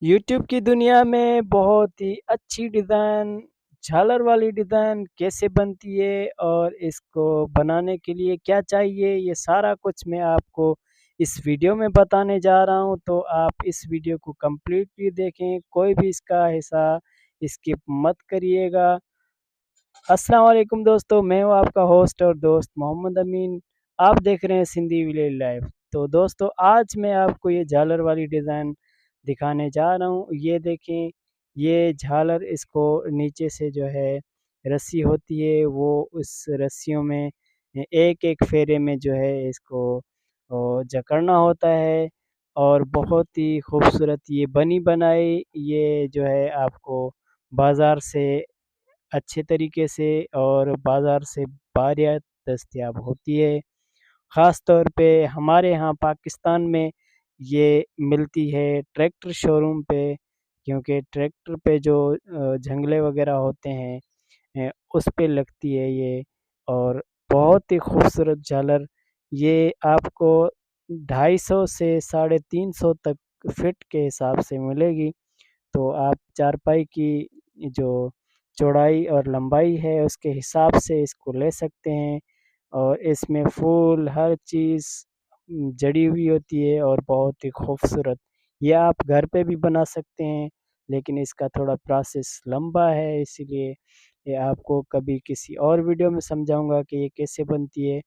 YouTube की दुनिया में बहुत ही अच्छी डिज़ाइन, झालर वाली डिज़ाइन कैसे बनती है और इसको बनाने के लिए क्या चाहिए, ये सारा कुछ मैं आपको इस वीडियो में बताने जा रहा हूँ। तो आप इस वीडियो को कंप्लीटली देखें, कोई भी इसका हिस्सा स्किप मत करिएगा। अस्सलाम वालेकुम दोस्तों, मैं हूँ आपका होस्ट और दोस्त मोहम्मद अमीन। आप देख रहे हैं सिंधी विलेज लाइफ। तो दोस्तों, आज मैं आपको ये झालर वाली डिज़ाइन दिखाने जा रहा हूँ। ये देखें, ये झालर, इसको नीचे से जो है रस्सी होती है, वो उस रस्सियों में एक एक फेरे में जो है इसको जकड़ना होता है। और बहुत ही खूबसूरत ये बनी बनाई ये जो है आपको बाज़ार से अच्छे तरीके से और बाज़ार से बारियात दस्तयाब होती है। ख़ास तौर पे हमारे यहाँ पाकिस्तान में ये मिलती है ट्रैक्टर शोरूम पे, क्योंकि ट्रैक्टर पे जो झंगले वगैरह होते हैं उस पे लगती है ये। और बहुत ही खूबसूरत झालर ये आपको 250 से 350 तक फिट के हिसाब से मिलेगी। तो आप चारपाई की जो चौड़ाई और लंबाई है उसके हिसाब से इसको ले सकते हैं। और इसमें फूल हर चीज़ जड़ी हुई होती है और बहुत ही खूबसूरत। ये आप घर पे भी बना सकते हैं, लेकिन इसका थोड़ा प्रोसेस लंबा है, इसीलिए ये आपको कभी किसी और वीडियो में समझाऊंगा कि ये कैसे बनती है।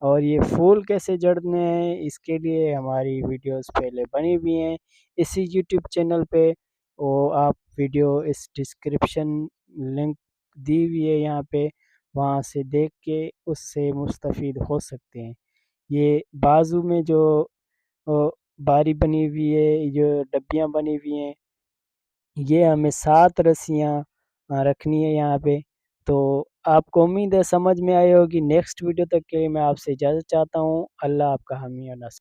और ये फूल कैसे जड़ने हैं इसके लिए हमारी वीडियोस पहले बनी हुई हैं इसी यूट्यूब चैनल पे। वो आप वीडियो इस डिस्क्रिप्शन लिंक दी हुई है यहाँ पे, वहाँ से देख के उससे मुस्तफ़ीद हो सकते हैं। ये बाजू में जो अ, बारी बनी हुई है, जो डब्बियाँ बनी हुई हैं, ये हमें 7 रस्सियाँ रखनी है यहाँ पे। तो आपको उम्मीद है समझ में आई होगी। नेक्स्ट वीडियो तक के लिए मैं आपसे इजाज़त चाहता हूँ। अल्लाह आपका हामी और नासिर।